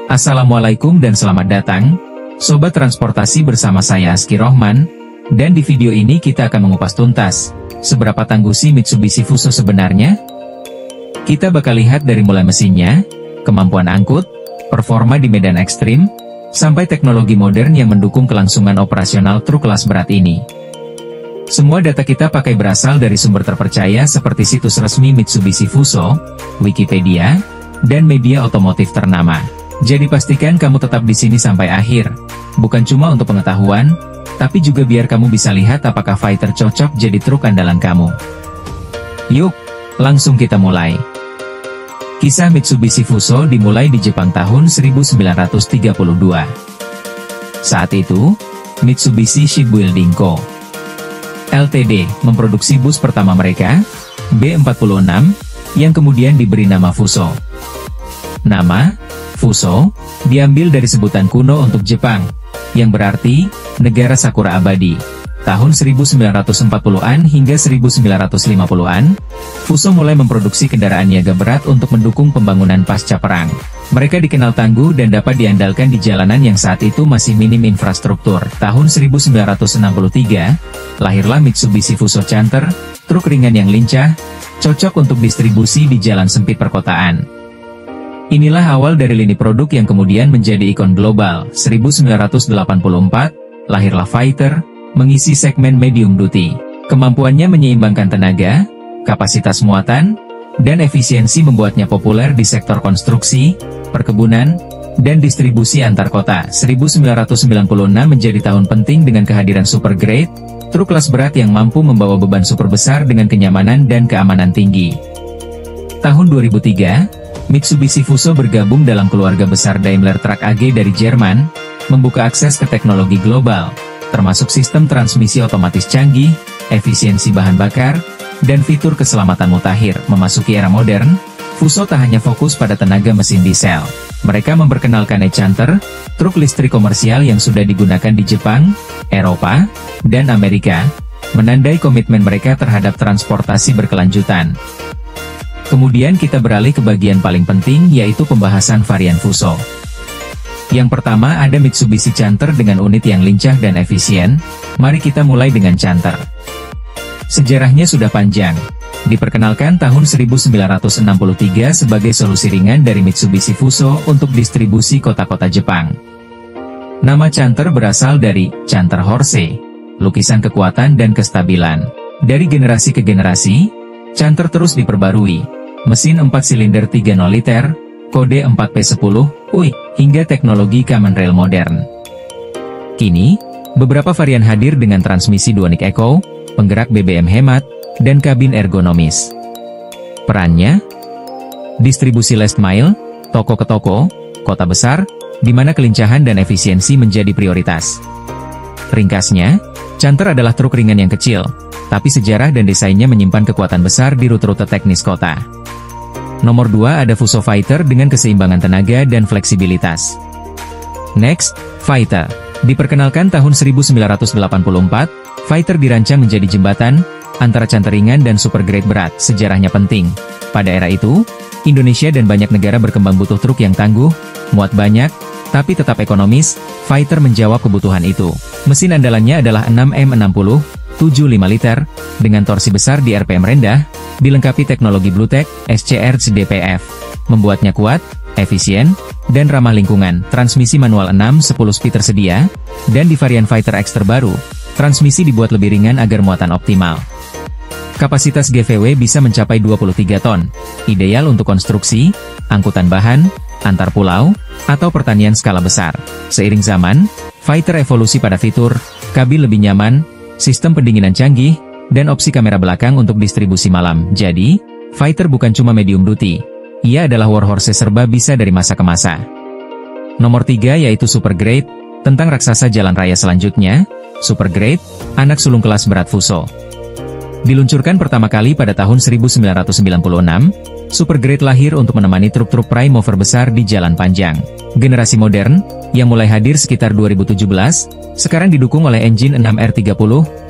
Assalamualaikum dan selamat datang, Sobat Transportasi bersama saya Aski Rohman, dan di video ini kita akan mengupas tuntas, seberapa tangguh sih Mitsubishi Fuso sebenarnya? Kita bakal lihat dari mulai mesinnya, kemampuan angkut, performa di medan ekstrim, sampai teknologi modern yang mendukung kelangsungan operasional truk kelas berat ini. Semua data kita pakai berasal dari sumber terpercaya seperti situs resmi Mitsubishi Fuso, Wikipedia, dan media otomotif ternama. Jadi pastikan kamu tetap di sini sampai akhir. Bukan cuma untuk pengetahuan, tapi juga biar kamu bisa lihat apakah Fighter cocok jadi truk andalan kamu. Yuk, langsung kita mulai. Kisah Mitsubishi Fuso dimulai di Jepang tahun 1932. Saat itu, Mitsubishi Shipbuilding Co. Ltd. memproduksi bus pertama mereka, B46, yang kemudian diberi nama Fuso. Nama Fuso diambil dari sebutan kuno untuk Jepang, yang berarti negara sakura abadi. Tahun 1940-an hingga 1950-an, Fuso mulai memproduksi kendaraan niaga berat untuk mendukung pembangunan pasca perang. Mereka dikenal tangguh dan dapat diandalkan di jalanan yang saat itu masih minim infrastruktur. Tahun 1963, lahirlah Mitsubishi Fuso Chanter, truk ringan yang lincah, cocok untuk distribusi di jalan sempit perkotaan. Inilah awal dari lini produk yang kemudian menjadi ikon global. 1984, lahirlah Fighter, mengisi segmen medium duty. Kemampuannya menyeimbangkan tenaga, kapasitas muatan, dan efisiensi membuatnya populer di sektor konstruksi, perkebunan, dan distribusi antar kota. 1996 menjadi tahun penting dengan kehadiran Super Grade, truk kelas berat yang mampu membawa beban super besar dengan kenyamanan dan keamanan tinggi. Tahun 2003, Mitsubishi Fuso bergabung dalam keluarga besar Daimler Truck AG dari Jerman, membuka akses ke teknologi global, termasuk sistem transmisi otomatis canggih, efisiensi bahan bakar, dan fitur keselamatan mutakhir. Memasuki era modern, Fuso tak hanya fokus pada tenaga mesin diesel. Mereka memperkenalkan e-Chanter, truk listrik komersial yang sudah digunakan di Jepang, Eropa, dan Amerika, menandai komitmen mereka terhadap transportasi berkelanjutan. Kemudian kita beralih ke bagian paling penting, yaitu pembahasan varian Fuso. Yang pertama ada Mitsubishi Chanter dengan unit yang lincah dan efisien. Mari kita mulai dengan Chanter. Sejarahnya sudah panjang. Diperkenalkan tahun 1963 sebagai solusi ringan dari Mitsubishi Fuso untuk distribusi kota-kota Jepang. Nama Chanter berasal dari Chanter Horse, lukisan kekuatan dan kestabilan. Dari generasi ke generasi, Chanter terus diperbarui. Mesin 4 silinder 3.0 liter, kode 4P10, UI, hingga teknologi common rail modern. Kini, beberapa varian hadir dengan transmisi Donic Eco, penggerak BBM hemat, dan kabin ergonomis. Perannya? Distribusi last mile, toko ke toko, kota besar, di mana kelincahan dan efisiensi menjadi prioritas. Ringkasnya, Chanter adalah truk ringan yang kecil, tapi sejarah dan desainnya menyimpan kekuatan besar di rute-rute teknis kota. Nomor 2 ada Fuso Fighter dengan keseimbangan tenaga dan fleksibilitas. Next, Fighter. Diperkenalkan tahun 1984, Fighter dirancang menjadi jembatan antara Chanter ringan dan Super Grade berat. Sejarahnya penting. Pada era itu, Indonesia dan banyak negara berkembang butuh truk yang tangguh, muat banyak, tapi tetap ekonomis. Fighter menjawab kebutuhan itu. Mesin andalannya adalah 6M60, 7,5 liter, dengan torsi besar di RPM rendah, dilengkapi teknologi BlueTEC, SCR-DPF, membuatnya kuat, efisien, dan ramah lingkungan. Transmisi manual 6-10 speed tersedia, dan di varian Fighter X terbaru, transmisi dibuat lebih ringan agar muatan optimal. Kapasitas GVW bisa mencapai 23 ton, ideal untuk konstruksi, angkutan bahan, antar pulau, atau pertanian skala besar. Seiring zaman, Fighter evolusi pada fitur, kabin lebih nyaman, sistem pendinginan canggih, dan opsi kamera belakang untuk distribusi malam. Jadi, Fighter bukan cuma medium duty. Ia adalah warhorse serba bisa dari masa ke masa. Nomor 3 yaitu Super Grade, tentang raksasa jalan raya selanjutnya, Super Grade, anak sulung kelas berat Fuso. Diluncurkan pertama kali pada tahun 1996, Super Grade lahir untuk menemani truk-truk prime mover besar di jalan panjang. Generasi modern, yang mulai hadir sekitar 2017, sekarang didukung oleh engine 6R30,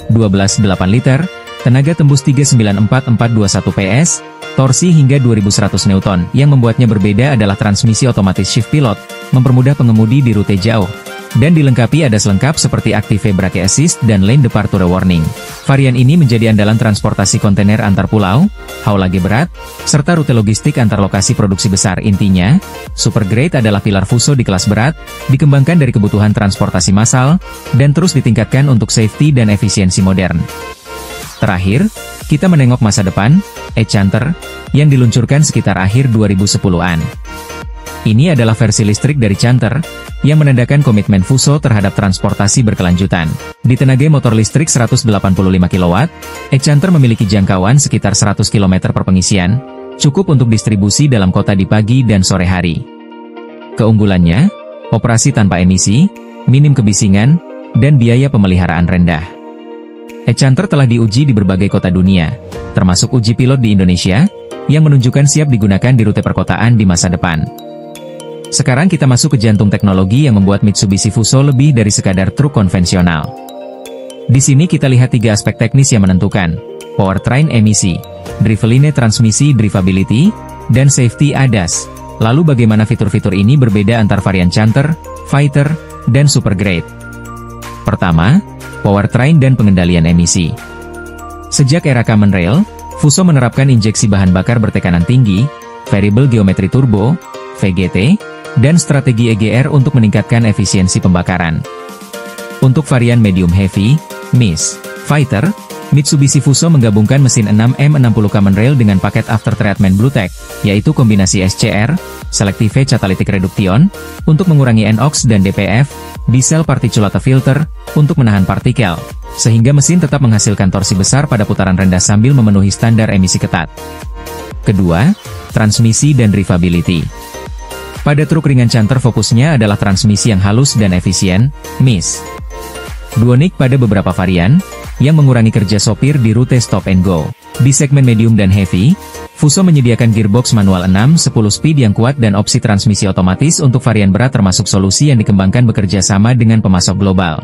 12,8 liter, tenaga tembus 394,421 PS, torsi hingga 2100 Newton. Yang membuatnya berbeda adalah transmisi otomatis shift pilot, mempermudah pengemudi di rute jauh. Dan dilengkapi ADAS lengkap seperti Active Brake Assist dan Lane Departure Warning. Varian ini menjadi andalan transportasi kontainer antar pulau, haulage berat, serta rute logistik antar lokasi produksi besar. Intinya, Super Grade adalah pilar Fuso di kelas berat, dikembangkan dari kebutuhan transportasi massal, dan terus ditingkatkan untuk safety dan efisiensi modern. Terakhir, kita menengok masa depan, e-Chanter, yang diluncurkan sekitar akhir 2010-an. Ini adalah versi listrik dari Chanter, yang menandakan komitmen Fuso terhadap transportasi berkelanjutan. Ditenagai motor listrik 185 kW, e-Chanter memiliki jangkauan sekitar 100 km per pengisian, cukup untuk distribusi dalam kota di pagi dan sore hari. Keunggulannya, operasi tanpa emisi, minim kebisingan, dan biaya pemeliharaan rendah. e-Chanter telah diuji di berbagai kota dunia, termasuk uji pilot di Indonesia, yang menunjukkan siap digunakan di rute perkotaan di masa depan. Sekarang kita masuk ke jantung teknologi yang membuat Mitsubishi Fuso lebih dari sekadar truk konvensional. Di sini kita lihat 3 aspek teknis yang menentukan: powertrain emisi, driveline transmisi drivability, dan safety ADAS. Lalu bagaimana fitur-fitur ini berbeda antar varian Chanter, Fighter, dan Super Grade? Pertama, powertrain dan pengendalian emisi. Sejak era Common Rail, Fuso menerapkan injeksi bahan bakar bertekanan tinggi, variable geometri turbo, VGT, dan strategi EGR untuk meningkatkan efisiensi pembakaran. Untuk varian medium heavy, MIS, Fighter, Mitsubishi Fuso menggabungkan mesin 6M60 Common Rail dengan paket after treatment BlueTech, yaitu kombinasi SCR, Selective Catalytic Reduction, untuk mengurangi NOx dan DPF, diesel particulate filter, untuk menahan partikel, sehingga mesin tetap menghasilkan torsi besar pada putaran rendah sambil memenuhi standar emisi ketat. Kedua, transmisi dan drivability. Pada truk ringan Chanter fokusnya adalah transmisi yang halus dan efisien, MIS. Duonic pada beberapa varian, yang mengurangi kerja sopir di rute stop and go. Di segmen medium dan heavy, Fuso menyediakan gearbox manual 6-10 speed yang kuat dan opsi transmisi otomatis untuk varian berat termasuk solusi yang dikembangkan bekerja sama dengan pemasok global.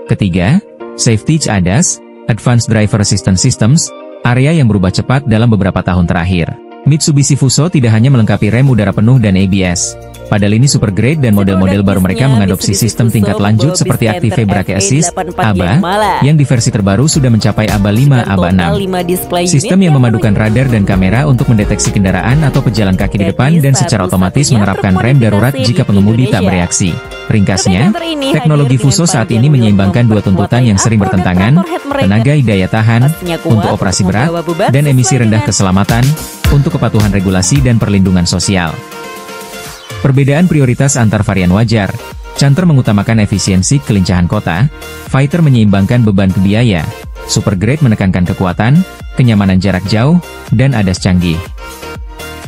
Ketiga, Safety ADAS, Advanced Driver Assistance Systems, area yang berubah cepat dalam beberapa tahun terakhir. Mitsubishi Fuso tidak hanya melengkapi rem udara penuh dan ABS. Pada lini Super Grade dan model-model baru mereka mengadopsi sistem tingkat lanjut seperti Active Brake Assist, ABA, yang di versi terbaru sudah mencapai ABA 5 ABA 6. Sistem yang memadukan radar dan kamera untuk mendeteksi kendaraan atau pejalan kaki di depan dan secara otomatis menerapkan rem darurat jika pengemudi tak bereaksi. Ringkasnya, teknologi Fuso saat ini menyeimbangkan dua tuntutan yang sering bertentangan, tenaga daya tahan, untuk operasi berat, dan emisi rendah keselamatan, untuk kepatuhan regulasi dan perlindungan sosial. Perbedaan prioritas antar varian wajar, Chanter mengutamakan efisiensi kelincahan kota, Fighter menyeimbangkan beban ke biaya, Super Grade menekankan kekuatan, kenyamanan jarak jauh, dan ADAS canggih.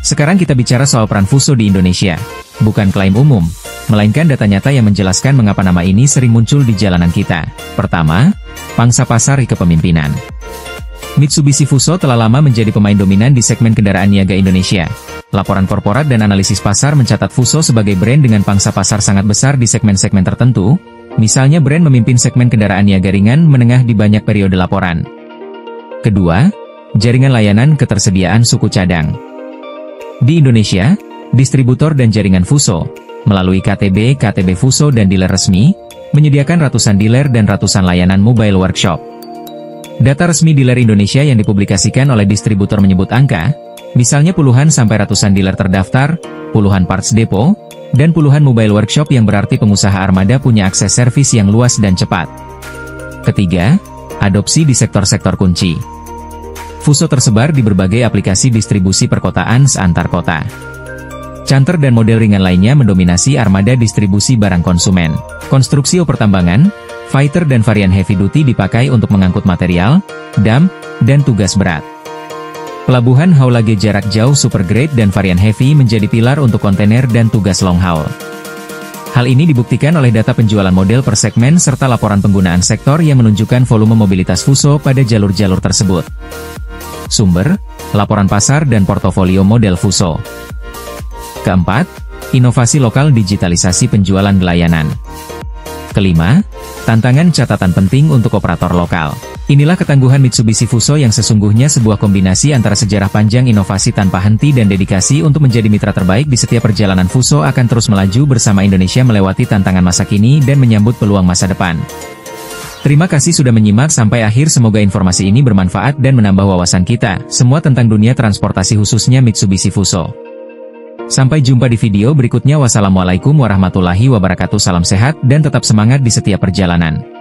Sekarang kita bicara soal peran Fuso di Indonesia. Bukan klaim umum, melainkan data nyata yang menjelaskan mengapa nama ini sering muncul di jalanan kita. Pertama, pangsa pasar kepemimpinan. Mitsubishi Fuso telah lama menjadi pemain dominan di segmen kendaraan niaga Indonesia. Laporan korporat dan analisis pasar mencatat Fuso sebagai brand dengan pangsa pasar sangat besar di segmen-segmen tertentu, misalnya brand memimpin segmen kendaraan niaga ringan menengah di banyak periode laporan. Kedua, jaringan layanan ketersediaan suku cadang. Di Indonesia, distributor dan jaringan Fuso, melalui KTB Fuso dan dealer resmi, menyediakan ratusan dealer dan ratusan layanan mobile workshop. Data resmi dealer Indonesia yang dipublikasikan oleh distributor menyebut angka, misalnya puluhan sampai ratusan dealer terdaftar, puluhan parts depot, dan puluhan mobile workshop yang berarti pengusaha armada punya akses servis yang luas dan cepat. Ketiga, adopsi di sektor-sektor kunci. Fuso tersebar di berbagai aplikasi distribusi perkotaan seantar kota. Chanter dan model ringan lainnya mendominasi armada distribusi barang konsumen. Konstruksi pertambangan, Fighter dan varian heavy duty dipakai untuk mengangkut material, dump, dan tugas berat. Pelabuhan haulage jarak jauh Super Grade dan varian heavy menjadi pilar untuk kontainer dan tugas long haul. Hal ini dibuktikan oleh data penjualan model per segmen serta laporan penggunaan sektor yang menunjukkan volume mobilitas Fuso pada jalur-jalur tersebut. Sumber, laporan pasar dan portofolio model Fuso. Keempat, inovasi lokal digitalisasi penjualan layanan. Kelima, tantangan catatan penting untuk operator lokal. Inilah ketangguhan Mitsubishi Fuso yang sesungguhnya sebuah kombinasi antara sejarah panjang, inovasi tanpa henti dan dedikasi untuk menjadi mitra terbaik di setiap perjalanan. Fuso akan terus melaju bersama Indonesia melewati tantangan masa kini dan menyambut peluang masa depan. Terima kasih sudah menyimak sampai akhir, semoga informasi ini bermanfaat dan menambah wawasan kita semua tentang dunia transportasi khususnya Mitsubishi Fuso. Sampai jumpa di video berikutnya. Wassalamualaikum warahmatullahi wabarakatuh. Salam sehat dan tetap semangat di setiap perjalanan.